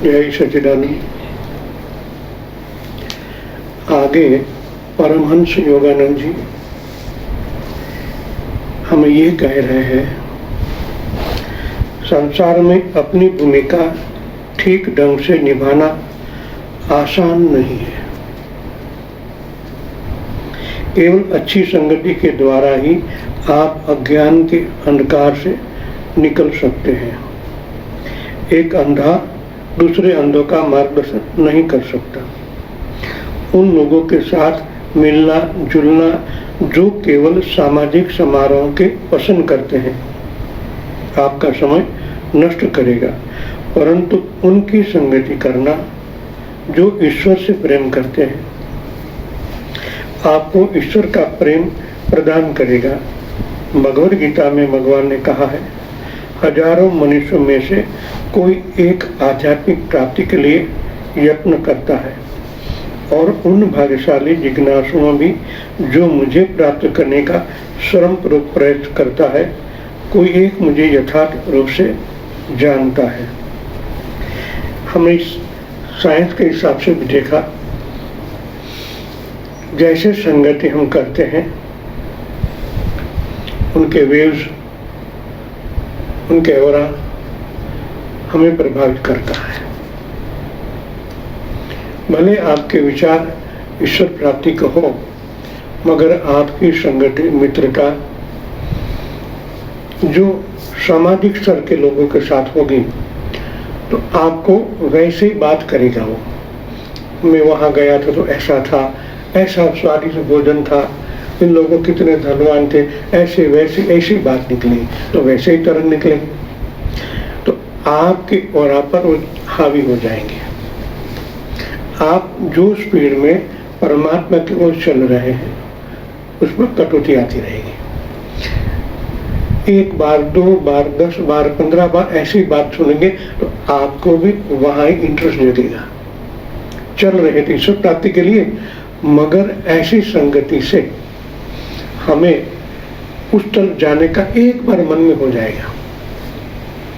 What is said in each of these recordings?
जय सच्चिदानंद। आगे परमहंस योगानंद जी हमें ये कह रहे हैं, संसार में अपनी भूमिका ठीक ढंग से निभाना आसान नहीं है। केवल अच्छी संगति के द्वारा ही आप अज्ञान के अंधकार से निकल सकते हैं। एक अंधा दूसरे अंधों का मार्गदर्शन नहीं कर सकता। उन लोगों के साथ मिलना जुलना जो केवल सामाजिक समारोह के पसंद करते हैं आपका समय नष्ट करेगा, परंतु उनकी संगति करना जो ईश्वर से प्रेम करते हैं आपको ईश्वर का प्रेम प्रदान करेगा। भगवद गीता में भगवान ने कहा है, हजारों मनुष्यों में से कोई एक आध्यात्मिक प्राप्ति के लिए यत्न करता है और उन भाग्यशाली जिज्ञासुओं भी जो मुझे प्राप्त करने का श्रमपूर्वक प्रयत्न करता है, कोई एक मुझे यथार्थ रूप से जानता है। हमने साइंस के हिसाब से भी देखा, जैसे संगति हम करते हैं उनके वेव्स, उनके ऑरा हमें प्रभावित करता है। भले आपके विचार ईश्वर प्राप्ति का हो, मगर आपकी संगति मित्रता जो सामाजिक स्तर के लोगों के साथ होगी तो आपको वैसे ही बात करेगा। वो मैं वहाँ गया था तो ऐसा था, ऐसा स्वादिष्ट भोजन था, इन लोगों कितने धनवान थे, ऐसे वैसे ऐसी बात निकली तो वैसे ही तरह निकले तो आपके और पर वो हावी हो जाएंगे। आप जो स्पीड में परमात्मा की ओर चल रहे हैं उसमें कटौती आती रहेगी। एक बार, 2 बार, 10 बार, 15 बार ऐसी बात सुनेंगे तो आपको भी वहाँ ही इंटरेस्ट लगेगा। चल रहे थे ईश्वर प्राप्ति के लिए, मगर ऐसी संगति से हमें उस तरफ जाने का एक बार मन में हो जाएगा,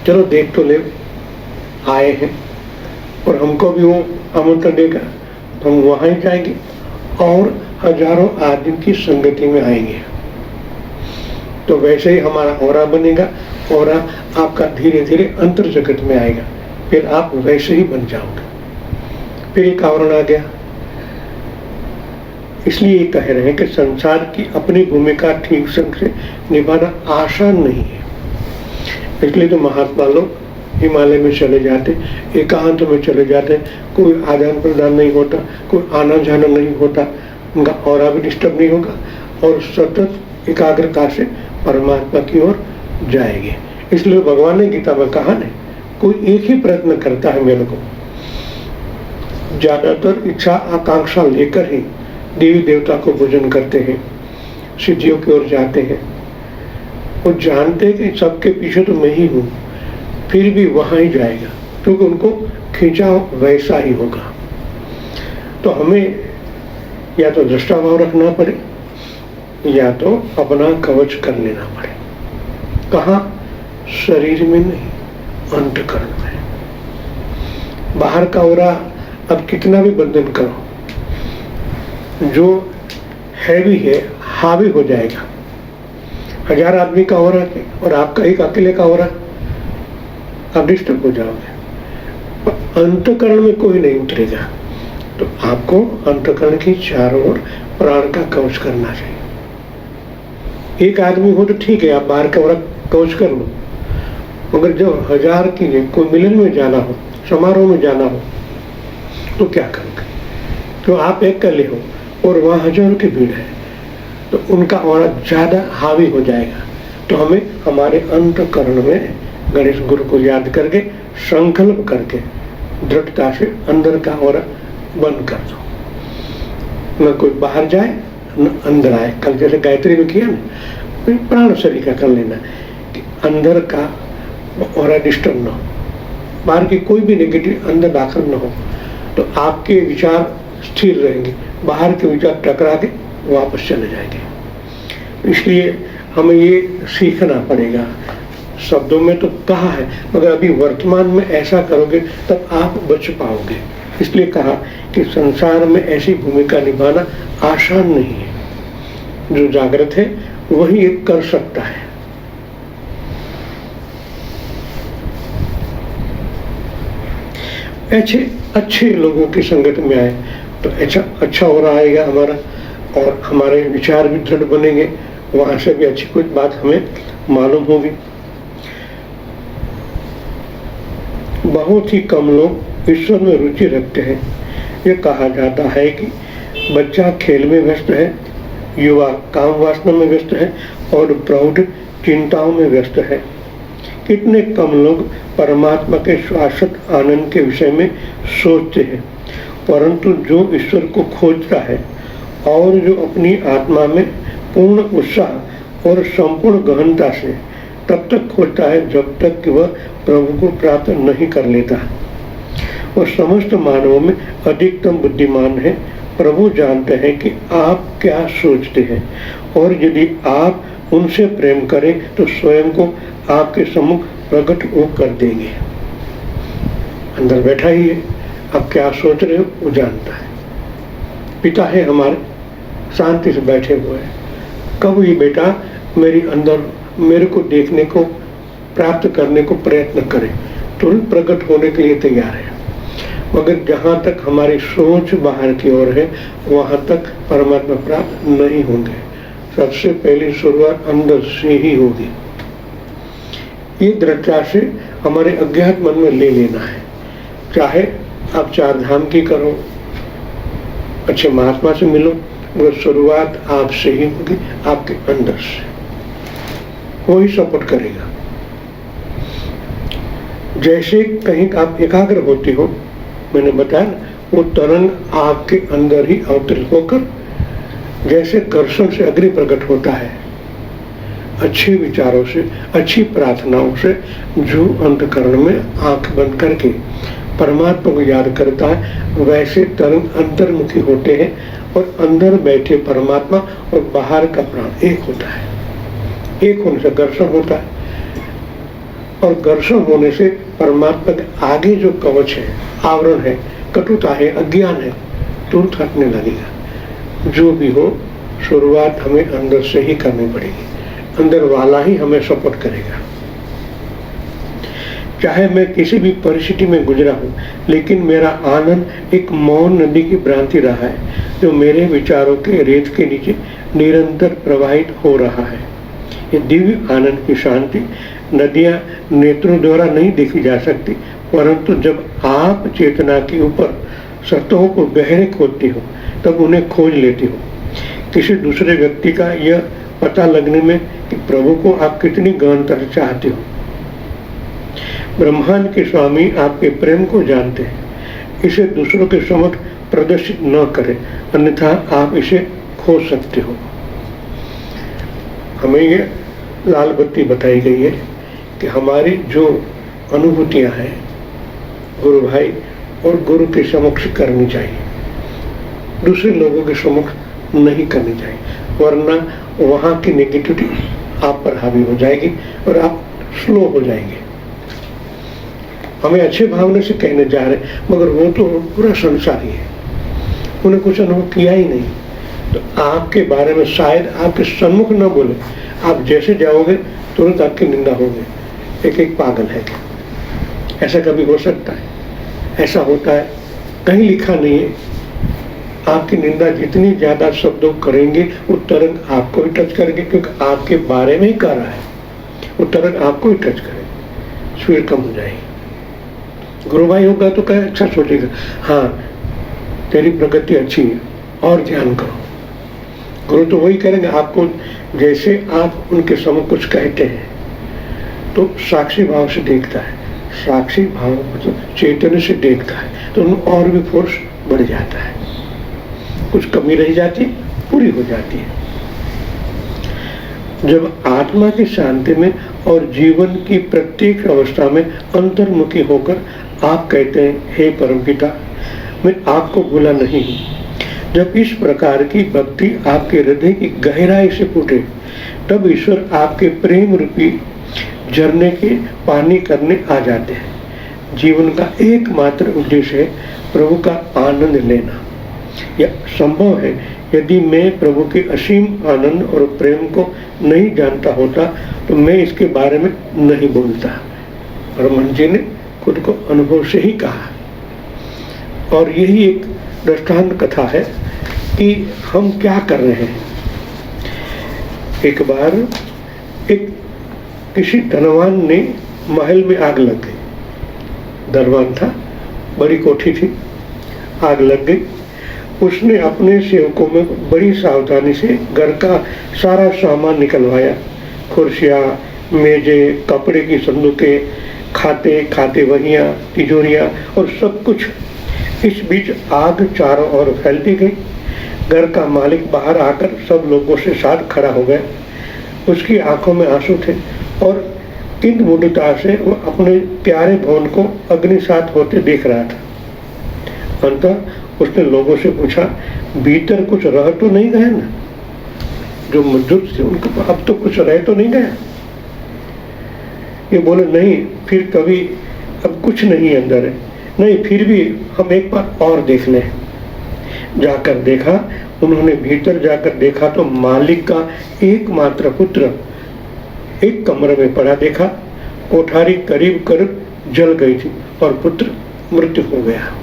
चलो देख तो ले, आए हैं और हमको भी वो आमंत्रण देगा तो हम वहाँ ही जाएंगे और हजारों आदमी की संगति में आएंगे। तो वैसे ही हमारा ऑरा बनेगा, ऑरा आपका धीरे धीरे अंतर जगत में आएगा, फिर आप वैसे ही बन जाओगे। फिर एक आवरण आ गया। इसलिए कह रहे हैं कि संसार की अपनी भूमिका ठीक संग से निभाना आसान नहीं है। इसलिए तो महात्मा लोग हिमालय में चले जाते, एकांत में चले जाते, कोई आदान प्रदान नहीं होता, कोई आना जाना नहीं होता, उनका ऑरा भी डिस्टर्ब नहीं होगा और सतत एकाग्रता से परमात्मा की ओर जाएंगे। इसलिए भगवान ने गीता में कहा नहीं, कोई एक ही प्रयत्न करता है मेरे को, ज्यादातर इच्छा आकांक्षा लेकर ही देवी देवता को भोजन करते हैं, सिद्धियों की ओर जाते हैं। वो जानते हैं कि सबके पीछे तो मैं ही हूँ, फिर भी वहाँ ही जाएगा क्योंकि उनको खिंचाव वैसा ही होगा। तो हमें या तो दृष्टाभाव रखना पड़े या तो अपना कवच कर लेना पड़े। कहाँ? शरीर में नहीं, अंतःकरण में। बाहर का ओरा अब कितना भी बंधन करो, जो हैवी है हावी हो जाएगा। 1000 आदमी का ओरा और आपका एक अकेले का ओरा, आप डिस्टर्ब हो जाओगे। अंतःकरण में कोई नहीं उतरेगा, तो आपको अंतःकरण की चारों ओर प्राण का कवच करना चाहिए। एक आदमी हो तो ठीक है, आप बाहर का ओरा कवच कर लो, मगर जब 1000 की कोई मिलन में जाना हो, समारोह में जाना हो, तो क्या करोगे? तो आप एक कर ले हो और वहाँ हजारों की भीड़ है तो उनका और ज्यादा हावी हो जाएगा। तो हमें हमारे अंतःकरण में गणेश गुरु को याद करके संकल्प करके दृढ़ता से अंदर का और बंद कर दो। न कोई बाहर जाए न अंदर आए। कल जैसे गायत्री में किया ना, प्राण शरीर का कर लेना कि अंदर का और डिस्टर्ब न हो, बाहर की कोई भी नेगेटिव अंदर दाखिल न हो, तो आपके विचार स्थिर रहेंगे, बाहर के विचार टकरा के वापस चले जाएंगे। इसलिए हमें ये सीखना पड़ेगा शब्दों में तो कहा है, मगर अभी वर्तमान में ऐसा करोगे तब आप बच पाओगे। इसलिए कहा कि संसार में ऐसी भूमिका निभाना आसान नहीं है। जो जागृत है वही एक कर सकता है। अच्छे लोगों की संगत में आए तो अच्छा हो रहा है हमारा, और हमारे विचार भी दृढ़ बनेंगे। वहां से भी अच्छी कुछ बात हमें मालूम होगी। बहुत ही कम लोग ईश्वर में रुचि रखते हैं। ये कहा जाता है कि बच्चा खेल में व्यस्त है, युवा काम वासना में व्यस्त है और प्रौढ़ चिंताओं में व्यस्त है। कितने कम लोग परमात्मा के शाश्वत आनंद के विषय में सोचते हैं। परंतु जो ईश्वर को खोजता है और जो अपनी आत्मा में पूर्ण उत्साह और संपूर्ण गहनता से तब तक खोजता है जब तक कि वह प्रभु को प्राप्त नहीं कर लेता। वह समस्त मानवों में अधिकतम बुद्धिमान है। प्रभु जानते हैं कि आप क्या सोचते हैं, और यदि आप उनसे प्रेम करें तो स्वयं को आपके सम्मुख प्रकट वो कर देंगे। अंदर बैठा ही है, आप क्या सोच रहे हो वो जानता है। पिता है हमारे, शांति से बैठे हुए हैं। कब ये बेटा मेरी अंदर मेरे को देखने को प्राप्त करने को प्रयत्न करे, तुरंत प्रकट होने के लिए तैयार है। मगर जहाँ तक हमारी सोच बाहर की ओर है वहाँ तक परमात्मा प्राप्त नहीं होंगे। सबसे पहली शुरुआत अंदर से ही होगी। ये दृढ़ता से हमारे अज्ञात मन में ले लेना है। चाहे आप 4 धाम की करो, अच्छे महात्मा से मिलो, वो शुरुआत आपसे ही होगी, आपके अंदर से। वही सपोर्ट करेगा। जैसे कहीं आप एकाग्र होते हो, मैंने बताया वो तरंग आपके अंदर ही अवतरित होकर जैसे घर्षण से अग्नि प्रकट होता है। अच्छे विचारों से, अच्छी प्रार्थनाओं से जो अंतकरण में आंख बंद करके परमात्मा को याद करता है, वैसे तरंग अंतर्मुखी होते हैं और अंदर बैठे परमात्मा और बाहर का प्राण एक होता है। एक होने से घर्षण होता है, और घर्षण होने से परमात्मा के आगे जो कवच है, आवरण है, कटुता है, अज्ञान है, तुरंत हटने लगेगा। जो भी हो, शुरुआत हमें अंदर से ही करनी पड़ेगी। अंदर वाला ही हमें सपोर्ट करेगा। चाहे मैं किसी भी परिस्थिति में गुजरा हूँ, लेकिन मेरा आनंद एक मौन नदी की भांति रहा है, जो मेरे विचारों के रेत के नीचे निरंतर प्रवाहित हो रहा है। ये दिव्य आनंद की शांति नदियां नेत्रों द्वारा नहीं देखी जा सकती, परंतु जब आप चेतना के ऊपर सतहों को गहरे खोदते हो तब उन्हें खोज लेते हो। किसी दूसरे व्यक्ति का यह पता लगने में कि प्रभु को आप कितनी गहनता से चाहते हो। ब्रह्मांड के स्वामी आपके प्रेम को जानते हैं। इसे दूसरों के समक्ष प्रदर्शित न करें, अन्यथा आप इसे खो सकते हो। हमें ये लाल बत्ती बताई गई है कि हमारी जो अनुभूतियां हैं गुरु भाई और गुरु के समक्ष करनी चाहिए, दूसरे लोगों के समक्ष नहीं करनी चाहिए, वरना वहाँ की नेगेटिविटी आप पर हावी हो जाएगी और आप स्लो हो जाएंगे। हमें अच्छे भावना से कहने जा रहे हैं, मगर वो तो पूरा संसार ही है, उन्हें कुछ अनुभव किया ही नहीं, तो आपके बारे में शायद आपके सम्मुख न बोले, आप जैसे जाओगे तुरंत आपकी निंदा होगी। एक पागल है क्या? ऐसा कभी हो सकता है? ऐसा होता है? कहीं लिखा नहीं है। आपकी निंदा जितनी ज्यादा शब्दों करेंगे वो तरंग आपको ही टच करेंगे, क्योंकि आपके बारे में ही कर रहा है, वो तरंग आपको ही टच करेंगे, स्पीड कम हो जाएगी। गुरु भाई होगा तो क्या अच्छा सोचेगा, हाँ तेरी प्रगति अच्छी है और ध्यान करो। गुरु तो वही करेंगे आपको, जैसे आप उनके समक्ष कुछ कहते हैं तो साक्षी भाव से देखता है, साक्षी भाव मतलब चैतन्य से देखता है, तो उनमें और भी फोर्स बढ़ जाता है। कुछ कमी रह जाती पूरी हो जाती है। जब आत्मा की शांति में और जीवन की प्रत्येक अवस्था में अंतर्मुखी होकर आप कहते हैं, हे परमपिता मैं आपको भूला नहीं हूँ। जब इस प्रकार की भक्ति आपके हृदय की गहराई से फूटे, तब ईश्वर आपके प्रेम रूपी झरने के पानी करने आ जाते हैं। जीवन का एकमात्र उद्देश्य है प्रभु का आनंद लेना। यह संभव है। यदि मैं प्रभु के असीम आनंद और प्रेम को नहीं जानता होता तो मैं इसके बारे में नहीं बोलता। रमन जी ने खुद को अनुभव से ही कहा। और यही एक दृष्टांत कथा है कि हम क्या कर रहे हैं। एक बार एक किसी धनवान ने महल में आग लग गई। दरबान था, बड़ी कोठी थी, आग लग गई। उसने अपने सेवकों में बड़ी सावधानी से घर का सारा सामान निकलवाया। कुर्सियाँ, मेजे, कपड़े की संदूकें, खाते वहियाँ, तिजोरियाँ और सब कुछ। इस बीच आग चारों ओर फैलती गई। घर का मालिक बाहर आकर सब लोगों से साथ खड़ा हो गया। उसकी आंखों में आंसू थे और किंत मुग्धता से वो अपने प्यारे भवन को अग्निसात होते देख रहा था। अंततः उसने लोगों से पूछा, भीतर कुछ रह तो नहीं गया ना? जो मौजूद थे उनको अब तो कुछ रह तो नहीं गया? ये बोले, नहीं, फिर कभी अब कुछ नहीं अंदर है। नहीं, फिर भी हम एक बार और देख लें। जाकर देखा। उन्होंने भीतर जाकर देखा तो मालिक का एकमात्र पुत्र एक कमरे में पड़ा देखा। कोठारी करीब करीब जल गई थी और पुत्र मृत्यु हो गया।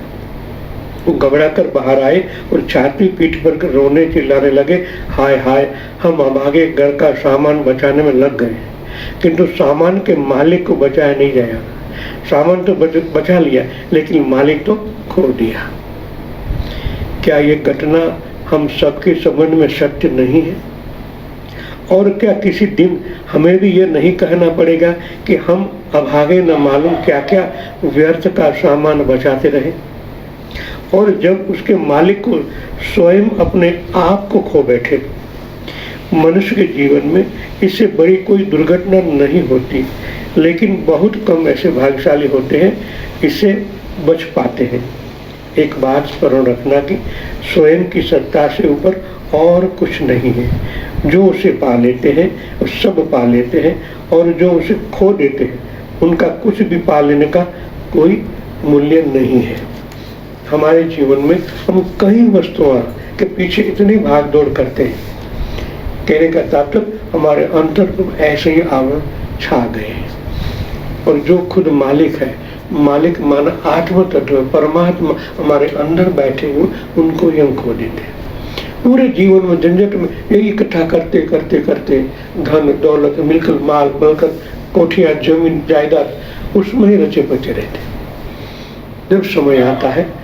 वो घबरा कर बाहर आए और छाती पीठ पर कर रोने चिल्लाने लगे, हाय हाय, हम अभागे घर का सामान बचाने में लग गए, किंतु सामान के मालिक को बचाया नहीं गया। सामान तो बचा लिया लेकिन मालिक तो खो दिया। क्या ये घटना हम सबके संबंध में सत्य नहीं है? और क्या किसी दिन हमें भी ये नहीं कहना पड़ेगा कि हम अभागे न मालूम क्या क्या व्यर्थ का सामान बचाते रहे, और जब उसके मालिक को स्वयं अपने आप को खो बैठे। मनुष्य के जीवन में इससे बड़ी कोई दुर्घटना नहीं होती, लेकिन बहुत कम ऐसे भाग्यशाली होते हैं इससे बच पाते हैं। एक बात स्मरण रखना कि स्वयं की सत्ता से ऊपर और कुछ नहीं है। जो उसे पा लेते हैं वो सब पा लेते हैं, और जो उसे खो देते हैं उनका कुछ भी पा लेने का कोई मूल्य नहीं है। हमारे जीवन में हम कई वस्तुओं के पीछे इतनी भाग दौड़ करते हैं, कहने का तात्पर्य हमारे अंतर पर ऐसे ही आवरण छा गए हैं। और जो खुद मालिक है, मालिक माना आत्म तत्व परमात्मा हमारे अंदर बैठे हुए, उनको ही हम खो देते हैं। पूरे जीवन में झंझट में यही इकट्ठा करते करते करते धन दौलत मिलकर माल बलकर कोठियाँ जमीन जायदाद, उसमें ही रचे बचे रहते। जब समय आता है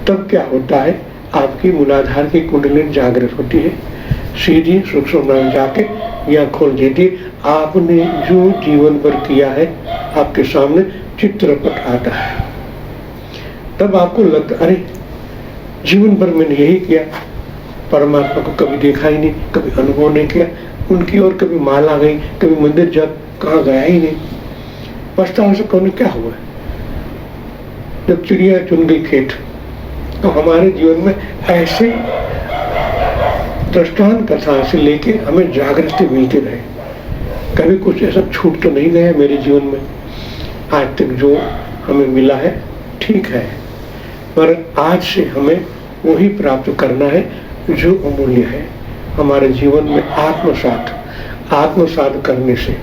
तब क्या होता है, आपकी मूलाधार की कुंडली जागृत होती है। सीधी सूक्ष्म में जाके यहाँ खोल देती, आपने जो जीवन भर किया है आपके सामने चित्रपट आता है। तब आपको लगता, अरे जीवन भर मैंने यही किया, परमात्मा को कभी देखा ही नहीं, कभी अनुभव नहीं किया, उनकी ओर कभी माला गई, कभी मंदिर जा कहाँ गया ही नहीं। पछतावा से कौन क्या हुआ? जब चिड़िया चुन गई खेत, तो हमारे जीवन में ऐसे दृष्टांत कथा से लेके हमें जागृति मिलती रहे। कभी कुछ ऐसा छूट तो नहीं गया मेरे जीवन में। आज तक जो हमें मिला है ठीक है, पर आज से हमें वही प्राप्त करना है जो अमूल्य है। हमारे जीवन में आत्मसात करने से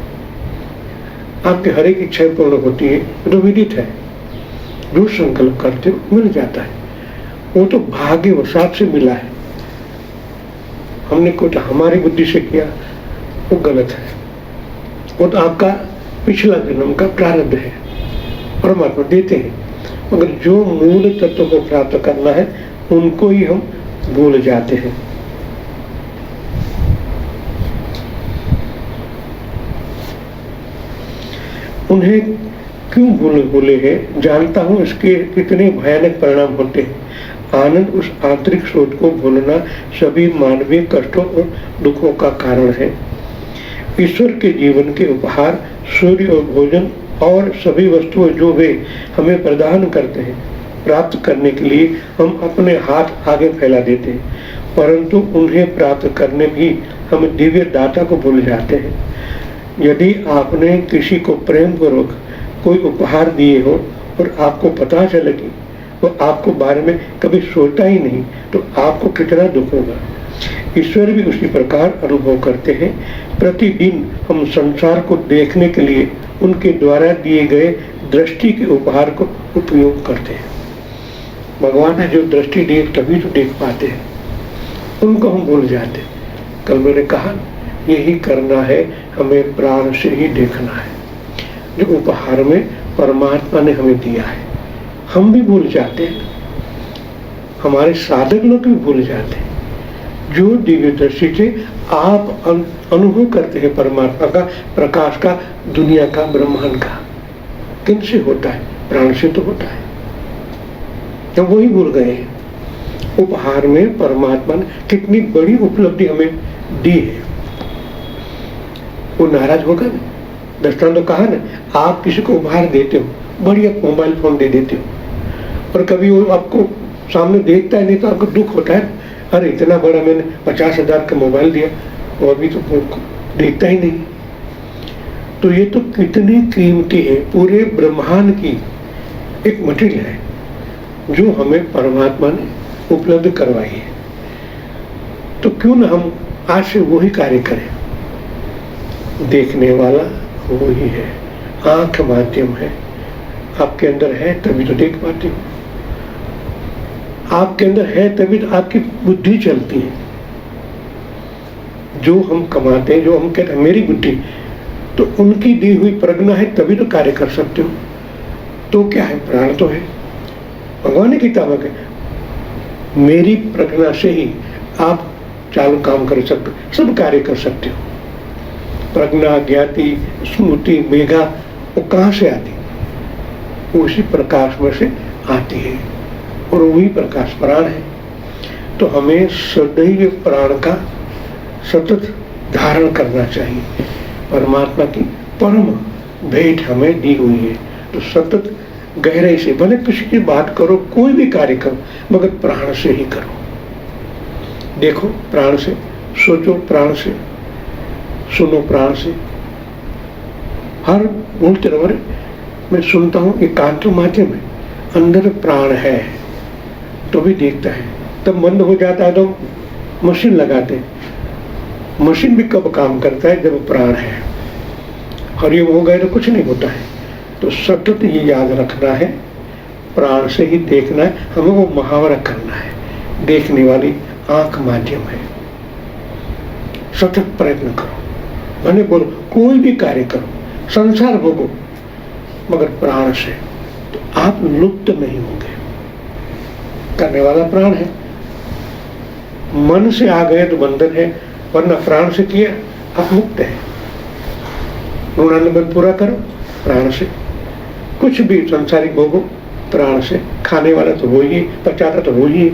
आपकी हर एक इच्छा पूर्ण होती है, तो विदित है। जो संकल्प करते हो मिल जाता है, वो तो भाग्यवशात से मिला है। हमने कुछ हमारी बुद्धि से किया, वो गलत है। वो तो आपका पिछला जन्म का प्रारब्ध है, परमात्मा देते हैं। मगर जो मूल तत्व को प्राप्त करना है उनको ही हम भूल जाते हैं। उन्हें क्यों भूले हैं जानता हूं, इसके कितने भयानक परिणाम होते हैं। आनंद, उस आंतरिक स्रोत को भूलना सभी मानवीय कष्टों और दुखों का कारण है। ईश्वर के जीवन के उपहार, सूर्य और भोजन और सभी वस्तुएं जो वे हमें प्रदान करते हैं, प्राप्त करने के लिए हम अपने हाथ आगे फैला देते हैं, परंतु उन्हें प्राप्त करने भी हम दिव्य दाता को भूल जाते हैं। यदि आपने किसी को प्रेम पूर्वक कोई उपहार दिए हो और आपको पता चले कि वो आपको बारे में कभी सोचा ही नहीं, तो आपको कितना दुख होगा। ईश्वर भी उसी प्रकार अनुभव करते हैं। प्रतिदिन हम संसार को देखने के लिए उनके द्वारा दिए गए दृष्टि के उपहार को उपयोग करते हैं। भगवान ने जो दृष्टि दी तभी तो देख पाते हैं, उनको हम भूल जाते। कल मैंने कहा यही करना है, हमें प्राण से ही देखना है। जो उपहार में परमात्मा ने हमें दिया है हम भी भूल जाते हैं, हमारे साधक लोग भी भूल जाते हैं। जो दिव्य दृष्टि से आप अनुभव करते हैं परमात्मा का, प्रकाश का, दुनिया का, ब्रह्मांड का, किन से होता है? प्राण से तो होता है। तो वही भूल गए हैं। उपहार में परमात्मा ने कितनी बड़ी उपलब्धि हमें दी है। वो नाराज होगा ना? दृष्टांत तो कहा ना, आप किसी को उपहार देते हो, बढ़िया मोबाइल फोन दे देते हो, और कभी वो आपको सामने देखता है नहीं तो आपको दुख होता है, अरे इतना बड़ा मैंने 50,000 का मोबाइल दिया, वो अभी तो देखता ही नहीं। तो ये तो कितनी कीमती है, पूरे ब्रह्मांड की एक मटेरियल है जो हमें परमात्मा ने उपलब्ध करवाई है। तो क्यों ना हम आज से वही कार्य करें। देखने वाला वही है, आंख माध्यम है। आपके अंदर है तभी तो देख पाते हो, आपके अंदर है तभी तो आपकी बुद्धि चलती है। जो हम कमाते हैं, जो हम कहते हैं मेरी बुद्धि, तो उनकी दी हुई प्रज्ञा है तभी तो कार्य कर सकते हो। तो क्या है? प्राण तो है। भगवान ने किताब है, मेरी प्रज्ञा से ही आप चालू काम कर सकते हो, सब कार्य कर सकते हो। प्रज्ञा, ज्ञाति, स्मृति, मेघा वो कहाँ से आती? उसी प्रकाश में से आती है, और वही प्रकाश प्राण है। तो हमें सदैव प्राण का सतत धारण करना चाहिए। परमात्मा की परम भेंट हमें दी हुई है, तो सतत गहराई से भले किसी की बात करो, कोई भी कार्य करो, मगर प्राण से ही करो। देखो प्राण से, सोचो प्राण से, सुनो प्राण से। हर बोलते रहो, मैं सुनता हूँ, एकांत माध्यम है, अंदर प्राण है तो भी देखता है। तब बंद हो जाता है तो मशीन लगाते हैं। मशीन भी कब काम करता है? जब प्राण है। हरिओम हो गए तो कुछ नहीं होता है। तो सतत ये याद रखना है, प्राण से ही देखना है। हमें वो मुहावरा करना है, देखने वाली आंख माध्यम है। सतत प्रयत्न करो, मैंने बोलो कोई भी कार्य करो, संसार भोगो, मगर प्राण से, तो आप लुप्त नहीं होंगे। करने वाला प्राण है। मन से आ गए तो बंधन है, वरना प्राण से किया आप मुक्त है। ऋणानुबंध पूरा करो प्राण से, कुछ भी संसारिक भोगो प्राण से। खाने वाला तो वो ही, पचाता तो वो ही।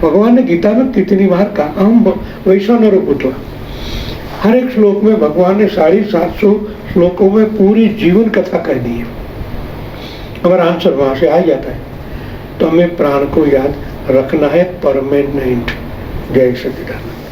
भगवान ने गीता में कितनी बार कहा, हम वैश्वानर नरभूत्वा। हर एक श्लोक में भगवान ने 750 श्लोकों में पूरी जीवन कथा कह दी है। हमारा आंसर वहां से आ जाता है। तो हमें प्राण को याद रखना है परमानेंट। जय सच्चिदानंद।